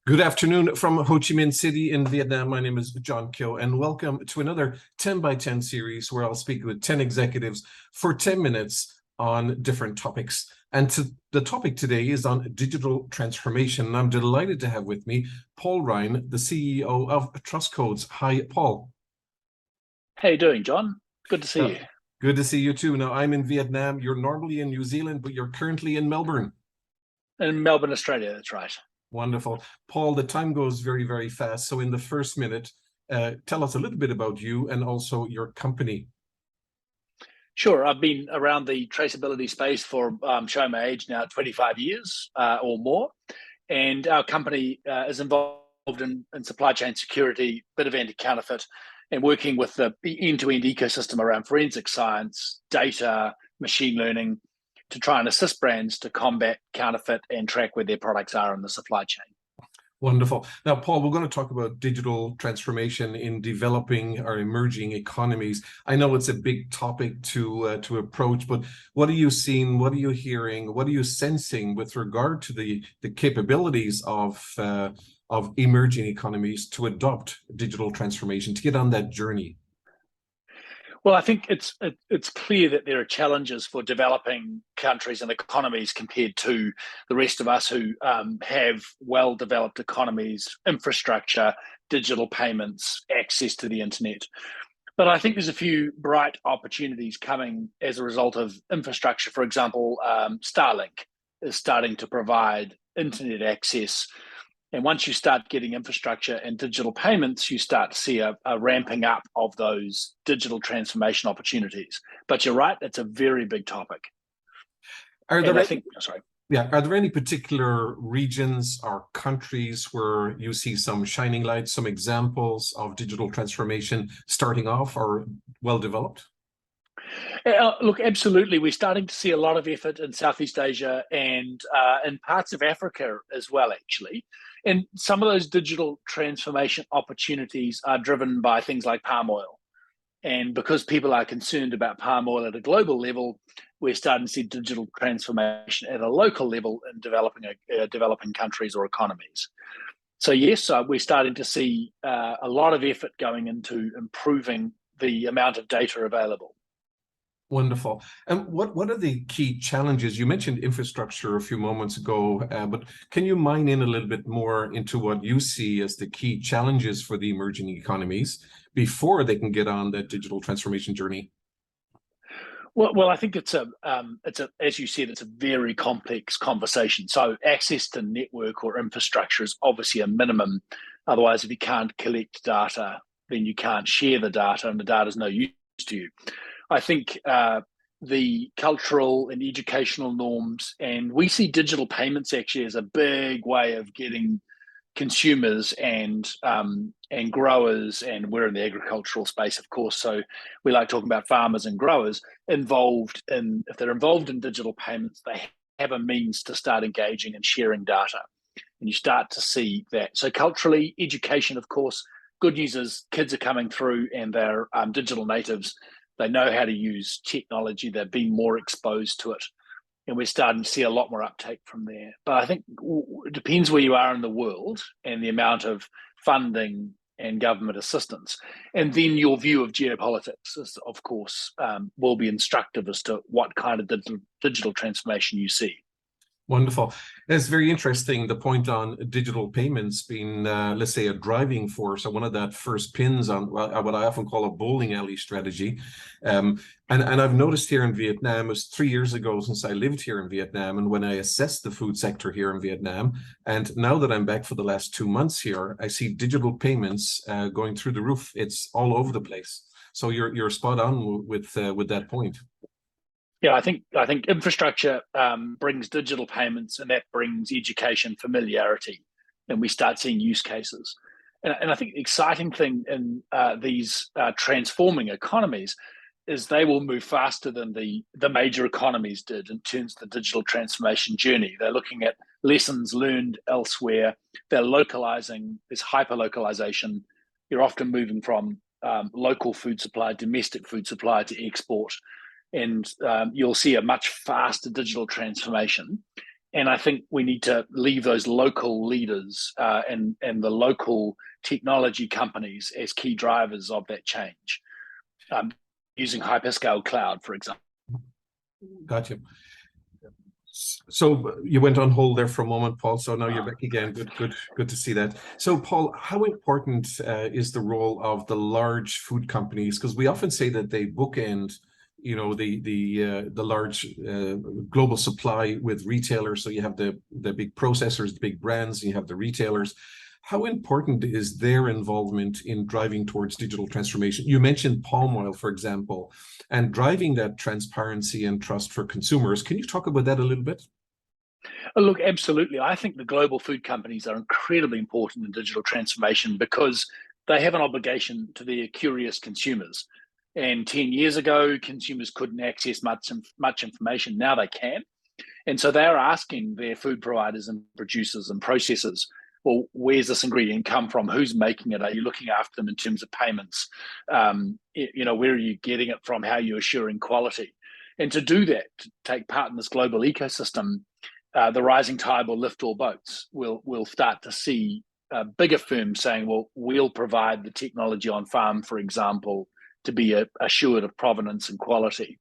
Good afternoon from Ho Chi Minh City in Vietnam. My name is John Keogh, and welcome to another 10 by 10 series where I'll speak with 10 executives for 10 minutes on different topics. And the topic today is on digital transformation. And I'm delighted to have with me Paul Ryan, the CEO of Trust Codes. Hi, Paul. How you doing, John? Good to see you. Good to see you too. Now, I'm in Vietnam. You're normally in New Zealand, but you're currently in Melbourne. In Melbourne, Australia, that's right. Wonderful. Paul, the time goes very, very fast. So in the first minute, tell us a little bit about you and also your company. Sure, I've been around the traceability space for, showing my age now, 25 years or more. And our company is involved in supply chain security, bit of anti-counterfeit, and working with the end-to-end ecosystem around forensic science, data, machine learning, to try and assist brands to combat counterfeit and track where their products are in the supply chain. Wonderful. Now, Paul, we're going to talk about digital transformation in developing or emerging economies. I know it's a big topic to approach, but what are you seeing? What are you hearing? What are you sensing with regard to the capabilities of emerging economies to adopt digital transformation, to get on that journey? Well, I think it's clear that there are challenges for developing countries and economies compared to the rest of us who have well-developed economies, infrastructure, digital payments, access to the internet. But I think there's a few bright opportunities coming as a result of infrastructure. For example, Starlink is starting to provide internet access. And once you start getting infrastructure and digital payments, you start to see a ramping up of those digital transformation opportunities. But you're right, it's a very big topic. Are there any particular regions or countries where you see some shining lights, some examples of digital transformation starting off or well developed? Look, absolutely. We're starting to see a lot of effort in Southeast Asia and in parts of Africa as well, actually. And some of those digital transformation opportunities are driven by things like palm oil. And because people are concerned about palm oil at a global level, we're starting to see digital transformation at a local level in developing countries or economies. So yes, we're starting to see a lot of effort going into improving the amount of data available. Wonderful. And what are the key challenges? You mentioned infrastructure a few moments ago, but can you mine in a little bit more into what you see as the key challenges for the emerging economies before they can get on that digital transformation journey? Well, I think it's as you said, it's a very complex conversation. So access to network or infrastructure is obviously a minimum. Otherwise, if you can't collect data, then you can't share the data, and the data is no use to you. I think the cultural and educational norms, and we see digital payments actually as a big way of getting consumers and growers, and we're in the agricultural space, of course, so we like talking about farmers and growers involved in, if they're involved in digital payments, they have a means to start engaging and sharing data. And you start to see that. So culturally, education, of course, good news is kids are coming through and they're digital natives. They know how to use technology. They've been more exposed to it. And we're starting to see a lot more uptake from there. But I think it depends where you are in the world and the amount of funding and government assistance. And then your view of geopolitics, is, of course, will be instructive as to what kind of digital transformation you see. Wonderful. That's very interesting. The point on digital payments being, let's say, a driving force, or one of that first pins on what I often call a bowling alley strategy. And I've noticed here in Vietnam, it was 3 years ago since I lived here in Vietnam, and when I assessed the food sector here in Vietnam, and now that I'm back for the last 2 months here, I see digital payments going through the roof. It's all over the place. So you're spot on with that point. Yeah, I think infrastructure brings digital payments, and that brings education familiarity, and we start seeing use cases. And I think the exciting thing in these transforming economies is they will move faster than the major economies did in terms of the digital transformation journey. They're looking at lessons learned elsewhere. They're localizing. There's hyper localization. You're often moving from local food supply, domestic food supply to export. And you'll see a much faster digital transformation. And I think we need to leave those local leaders and the local technology companies as key drivers of that change, using hyperscale cloud, for example. Gotcha. So you went on hold there for a moment, Paul. So now you're back again. Good to see that. So, Paul, how important is the role of the large food companies? Because we often say that they bookend, the large global supply with retailers. So you have the big processors, the big brands, and you have the retailers. How important is their involvement in driving towards digital transformation? You mentioned palm oil, for example, and driving that transparency and trust for consumers. Can you talk about that a little bit? Look, absolutely. I think the global food companies are incredibly important in digital transformation because they have an obligation to their curious consumers. And 10 years ago, consumers couldn't access much information. Now they can. And so they're asking their food providers and producers and processors, well, where's this ingredient come from? Who's making it? Are you looking after them in terms of payments? Where are you getting it from? How are you assuring quality? And to do that, to take part in this global ecosystem, the rising tide will lift all boats. We'll start to see bigger firms saying, well, we'll provide the technology on farm, for example, to be assured of provenance and quality.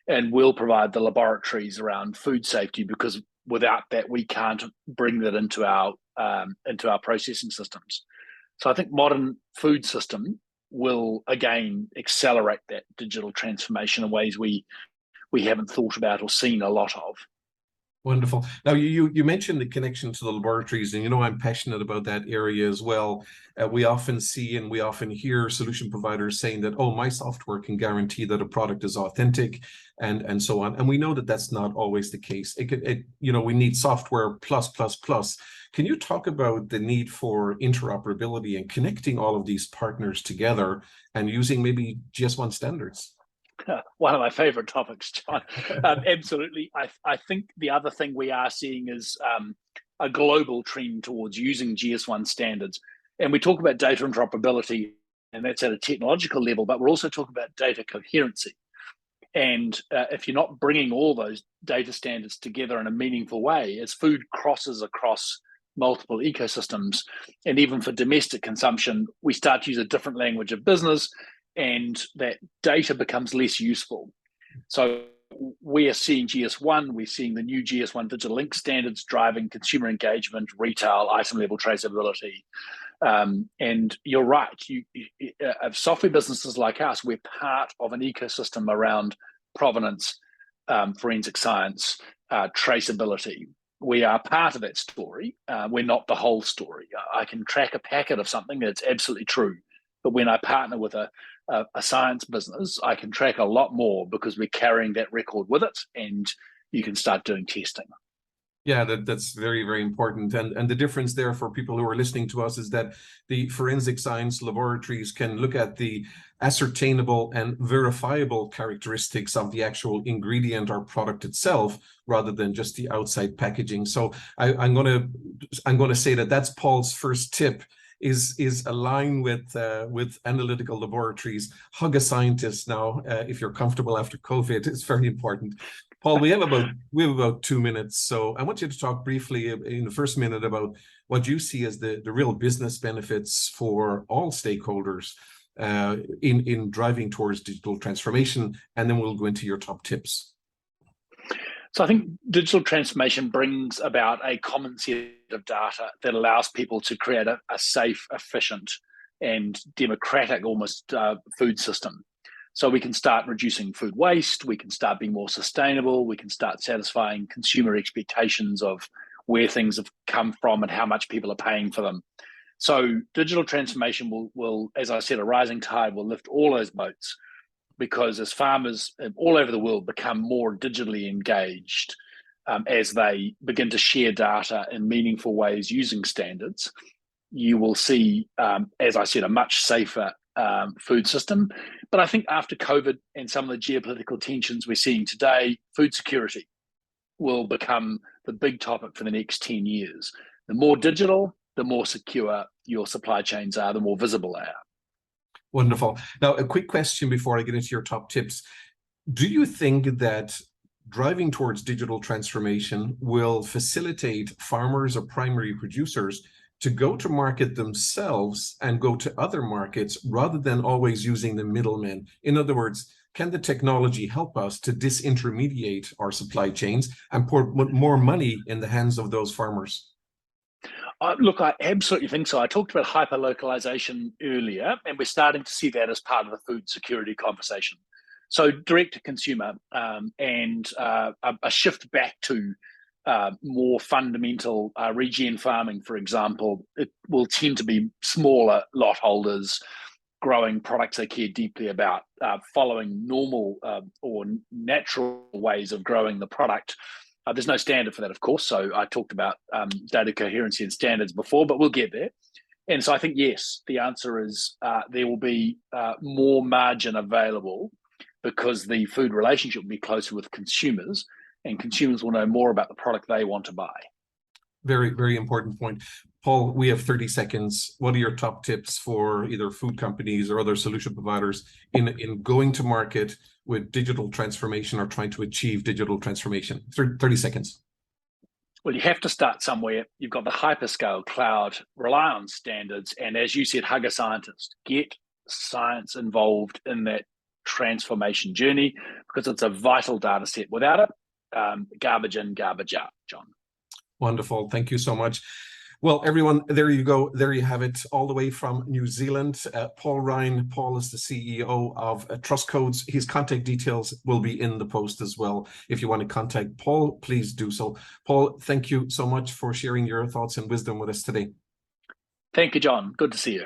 And we'll provide the laboratories around food safety, because without that, we can't bring that into our processing systems. So I think modern food system will again accelerate that digital transformation in ways we haven't thought about or seen a lot of. Wonderful. Now, you mentioned the connection to the laboratories, and I'm passionate about that area as well. We often see and we often hear solution providers saying that, oh, my software can guarantee that a product is authentic, and so on. And we know that that's not always the case. We need software plus plus plus. Can you talk about the need for interoperability and connecting all of these partners together and using maybe Gs1 standards? One of my favorite topics, John. Absolutely. I think the other thing we are seeing is a global trend towards using Gs1 standards. And we talk about data interoperability, and that's at a technological level, but we're also talking about data coherency. And if you're not bringing all those data standards together in a meaningful way, as food crosses across multiple ecosystems, and even for domestic consumption, we start to use a different language of business, and that data becomes less useful. So we are seeing Gs1, we're seeing the new Gs1 digital link standards driving consumer engagement, retail, item level traceability. And you're right, software businesses like us, we're part of an ecosystem around provenance, forensic science, traceability. We are part of that story. We're not the whole story. I can track a packet of something, that's absolutely true. But when I partner with a science business, I can track a lot more because we're carrying that record with it, and you can start doing testing. Yeah, that's very, very important. And the difference there for people who are listening to us is that the forensic science laboratories can look at the ascertainable and verifiable characteristics of the actual ingredient or product itself, rather than just the outside packaging. So I'm going to say that that's Paul's first tip. Is align with analytical laboratories. Hug a scientist now, if you're comfortable after COVID. It's very important. Paul, we have about 2 minutes, so I want you to talk briefly in the first minute about what you see as the real business benefits for all stakeholders in driving towards digital transformation, and then we'll go into your top tips. So I think digital transformation brings about a common set of data that allows people to create a safe, efficient, and democratic almost food system. So we can start reducing food waste, we can start being more sustainable, we can start satisfying consumer expectations of where things have come from and how much people are paying for them. So digital transformation will, as I said, a rising tide will lift all those boats, because as farmers all over the world become more digitally engaged, as they begin to share data in meaningful ways using standards, you will see, as I said, a much safer food system. But I think after COVID and some of the geopolitical tensions we're seeing today, food security will become the big topic for the next 10 years. The more digital, the more secure your supply chains are, the more visible they are. Wonderful. Now, a quick question before I get into your top tips. Do you think that driving towards digital transformation will facilitate farmers or primary producers to go to market themselves and go to other markets rather than always using the middlemen. In other words, can the technology help us to disintermediate our supply chains and put more money in the hands of those farmers? Look, I absolutely think so. I talked about hyper-localization earlier, and we're starting to see that as part of the food security conversation. So direct to consumer and a shift back to more fundamental regen farming, for example, it will tend to be smaller lot holders growing products they care deeply about, following normal or natural ways of growing the product. There's no standard for that, of course. So I talked about data coherency and standards before, but we'll get there. And so I think, yes, the answer is there will be more margin available because the food relationship will be closer with consumers, and consumers will know more about the product they want to buy. Very, very important point. Paul, we have 30 seconds. What are your top tips for either food companies or other solution providers in going to market with digital transformation or trying to achieve digital transformation? 30 seconds. Well, you have to start somewhere. You've got the hyperscale cloud, rely on standards, and as you said, hug a scientist. Get science involved in that transformation journey because it's a vital data set. Without it, garbage in, garbage out, John. Wonderful. Thank you so much. Well, everyone, there you go. There you have it, all the way from New Zealand. Paul Ryan. Paul is the CEO of Trust Codes. His contact details will be in the post as well. If you want to contact Paul, please do so. Paul, thank you so much for sharing your thoughts and wisdom with us today. Thank you, John. Good to see you.